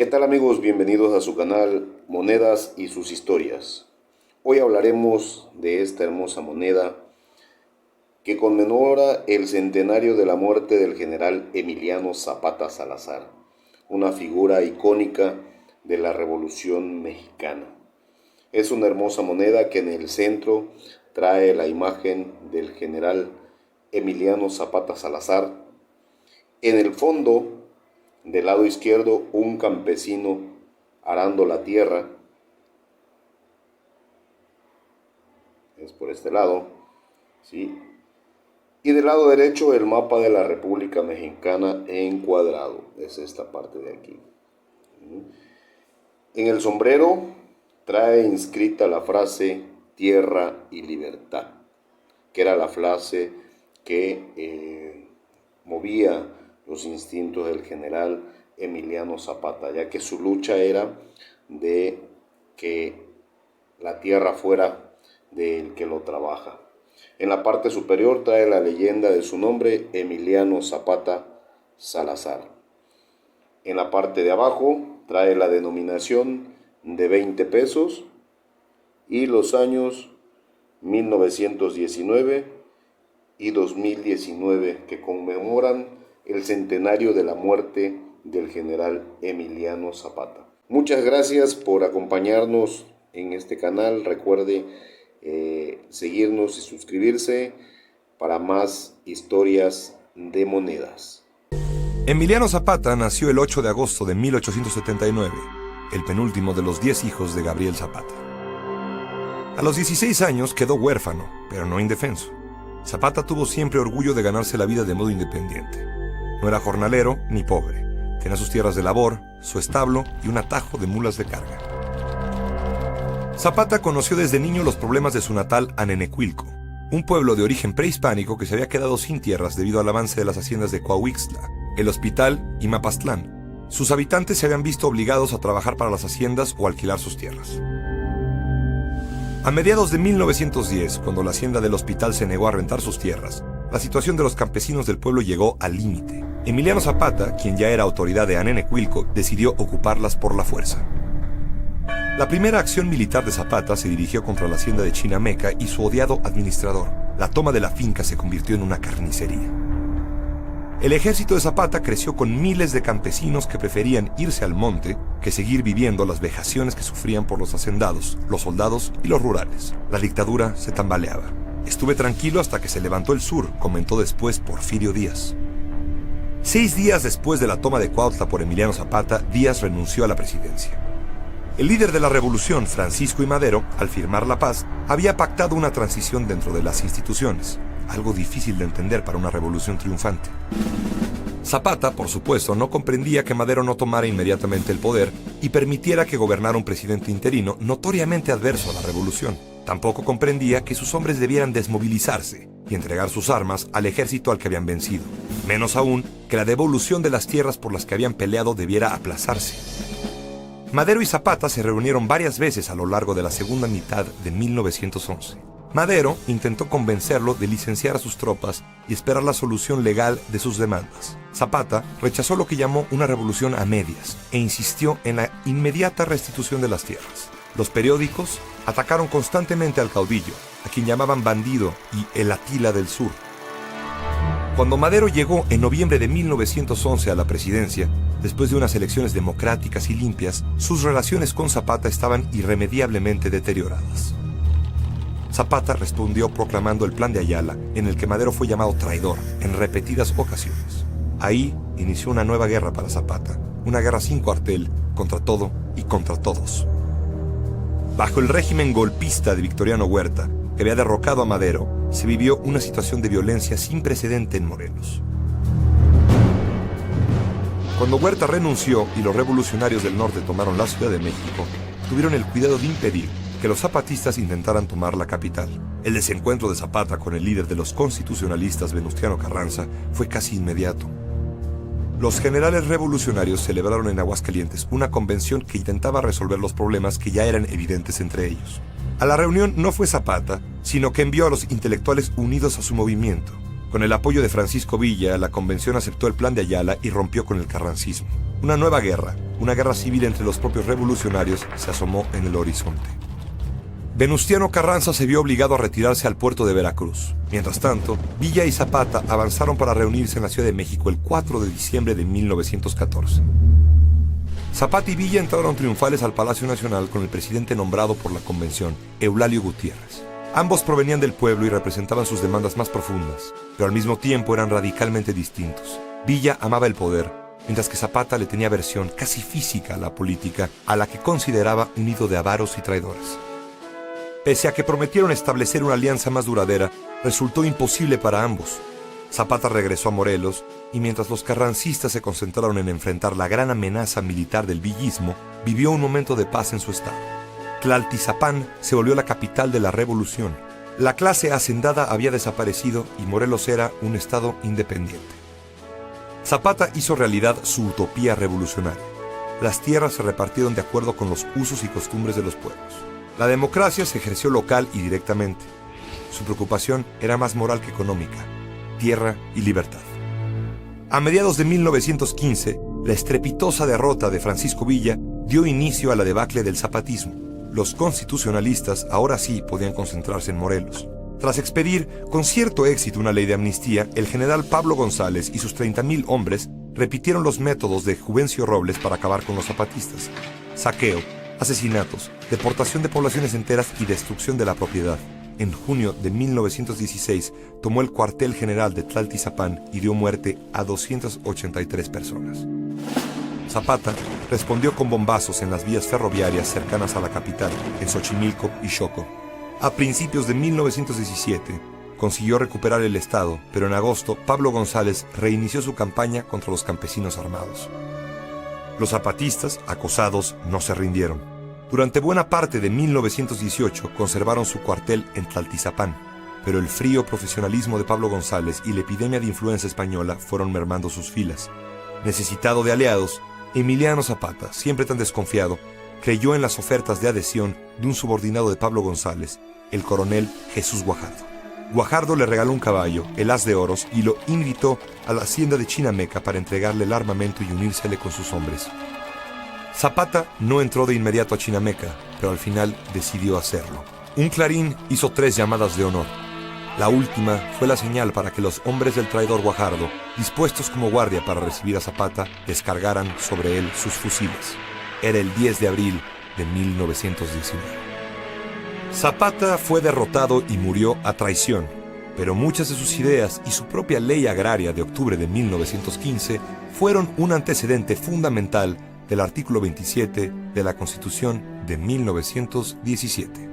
¿Qué tal amigos? Bienvenidos a su canal Monedas y sus historias. Hoy hablaremos de esta hermosa moneda que conmemora el centenario de la muerte del general Emiliano Zapata Salazar, una figura icónica de la Revolución Mexicana. Es una hermosa moneda que en el centro trae la imagen del general Emiliano Zapata Salazar. En el fondo, del lado izquierdo, un campesino arando la tierra. Es por este lado, ¿sí? Y del lado derecho, el mapa de la República Mexicana encuadrado. Es esta parte de aquí. En el sombrero trae inscrita la frase tierra y libertad, que era la frase que movía los instintos del general Emiliano Zapata, ya que su lucha era de que la tierra fuera del que lo trabaja. En la parte superior trae la leyenda de su nombre, Emiliano Zapata Salazar. En la parte de abajo trae la denominación de 20 pesos y los años 1919 y 2019 que conmemoran el centenario de la muerte del general Emiliano Zapata. Muchas gracias por acompañarnos en este canal. Recuerde seguirnos y suscribirse para más historias de monedas. Emiliano Zapata nació el 8 de agosto de 1879, el penúltimo de los 10 hijos de Gabriel Zapata. A los 16 años quedó huérfano, pero no indefenso. Zapata tuvo siempre orgullo de ganarse la vida de modo independiente. No era jornalero ni pobre. Tenía sus tierras de labor, su establo y un atajo de mulas de carga. Zapata conoció desde niño los problemas de su natal Anenecuilco, un pueblo de origen prehispánico que se había quedado sin tierras debido al avance de las haciendas de Coahuixtla, El Hospital y Mapastlán. Sus habitantes se habían visto obligados a trabajar para las haciendas o alquilar sus tierras. A mediados de 1910, cuando la hacienda del Hospital se negó a rentar sus tierras, la situación de los campesinos del pueblo llegó al límite. Emiliano Zapata, quien ya era autoridad de Anenecuilco, decidió ocuparlas por la fuerza. La primera acción militar de Zapata se dirigió contra la hacienda de Chinameca y su odiado administrador. La toma de la finca se convirtió en una carnicería. El ejército de Zapata creció con miles de campesinos que preferían irse al monte que seguir viviendo las vejaciones que sufrían por los hacendados, los soldados y los rurales. La dictadura se tambaleaba. Estuve tranquilo hasta que se levantó el sur, comentó después Porfirio Díaz. 6 días después de la toma de Cuautla por Emiliano Zapata, Díaz renunció a la presidencia. El líder de la revolución, Francisco I. Madero, al firmar la paz, había pactado una transición dentro de las instituciones, algo difícil de entender para una revolución triunfante. Zapata, por supuesto, no comprendía que Madero no tomara inmediatamente el poder y permitiera que gobernara un presidente interino notoriamente adverso a la revolución. Tampoco comprendía que sus hombres debieran desmovilizarse y entregar sus armas al ejército al que habían vencido. Menos aún, que la devolución de las tierras por las que habían peleado debiera aplazarse. Madero y Zapata se reunieron varias veces a lo largo de la segunda mitad de 1911. Madero intentó convencerlo de licenciar a sus tropas y esperar la solución legal de sus demandas. Zapata rechazó lo que llamó una revolución a medias e insistió en la inmediata restitución de las tierras. Los periódicos atacaron constantemente al caudillo, a quien llamaban bandido y el Atila del Sur. Cuando Madero llegó en noviembre de 1911 a la presidencia, después de unas elecciones democráticas y limpias, sus relaciones con Zapata estaban irremediablemente deterioradas. Zapata respondió proclamando el Plan de Ayala, en el que Madero fue llamado traidor en repetidas ocasiones. Ahí inició una nueva guerra para Zapata, una guerra sin cuartel, contra todo y contra todos. Bajo el régimen golpista de Victoriano Huerta, que había derrocado a Madero, se vivió una situación de violencia sin precedente en Morelos. Cuando Huerta renunció y los revolucionarios del norte tomaron la Ciudad de México, tuvieron el cuidado de impedir que los zapatistas intentaran tomar la capital. El desencuentro de Zapata con el líder de los constitucionalistas, Venustiano Carranza, fue casi inmediato. Los generales revolucionarios celebraron en Aguascalientes una convención que intentaba resolver los problemas que ya eran evidentes entre ellos. A la reunión no fue Zapata, sino que envió a los intelectuales unidos a su movimiento. Con el apoyo de Francisco Villa, la convención aceptó el Plan de Ayala y rompió con el carrancismo. Una nueva guerra, una guerra civil entre los propios revolucionarios, se asomó en el horizonte. Venustiano Carranza se vio obligado a retirarse al puerto de Veracruz. Mientras tanto, Villa y Zapata avanzaron para reunirse en la Ciudad de México el 4 de diciembre de 1914. Zapata y Villa entraron triunfales al Palacio Nacional con el presidente nombrado por la Convención, Eulalio Gutiérrez. Ambos provenían del pueblo y representaban sus demandas más profundas, pero al mismo tiempo eran radicalmente distintos. Villa amaba el poder, mientras que Zapata le tenía aversión casi física a la política, a la que consideraba un nido de avaros y traidores. Pese a que prometieron establecer una alianza más duradera, resultó imposible para ambos. Zapata regresó a Morelos, y mientras los carrancistas se concentraron en enfrentar la gran amenaza militar del villismo, vivió un momento de paz en su estado. Tlaltizapán se volvió la capital de la revolución. La clase hacendada había desaparecido y Morelos era un estado independiente. Zapata hizo realidad su utopía revolucionaria. Las tierras se repartieron de acuerdo con los usos y costumbres de los pueblos. La democracia se ejerció local y directamente. Su preocupación era más moral que económica: tierra y libertad. A mediados de 1915, la estrepitosa derrota de Francisco Villa dio inicio a la debacle del zapatismo. Los constitucionalistas ahora sí podían concentrarse en Morelos. Tras expedir con cierto éxito una ley de amnistía, el general Pablo González y sus 30,000 hombres repitieron los métodos de Juvencio Robles para acabar con los zapatistas: saqueo, asesinatos, deportación de poblaciones enteras y destrucción de la propiedad. En junio de 1916 tomó el cuartel general de Tlaltizapán y dio muerte a 283 personas. Zapata respondió con bombazos en las vías ferroviarias cercanas a la capital, en Xochimilco y Xoco. A principios de 1917 consiguió recuperar el estado, pero en agosto Pablo González reinició su campaña contra los campesinos armados. Los zapatistas, acosados, no se rindieron. Durante buena parte de 1918 conservaron su cuartel en Tlaltizapán, pero el frío profesionalismo de Pablo González y la epidemia de influenza española fueron mermando sus filas. Necesitado de aliados, Emiliano Zapata, siempre tan desconfiado, creyó en las ofertas de adhesión de un subordinado de Pablo González, el coronel Jesús Guajardo. Guajardo le regaló un caballo, el As de Oros, y lo invitó a la hacienda de Chinameca para entregarle el armamento y unírsele con sus hombres. Zapata no entró de inmediato a Chinameca, pero al final decidió hacerlo. Un clarín hizo 3 llamadas de honor. La última fue la señal para que los hombres del traidor Guajardo, dispuestos como guardia para recibir a Zapata, descargaran sobre él sus fusiles. Era el 10 de abril de 1919. Zapata fue derrotado y murió a traición, pero muchas de sus ideas y su propia ley agraria de octubre de 1915 fueron un antecedente fundamental del artículo 27 de la Constitución de 1917.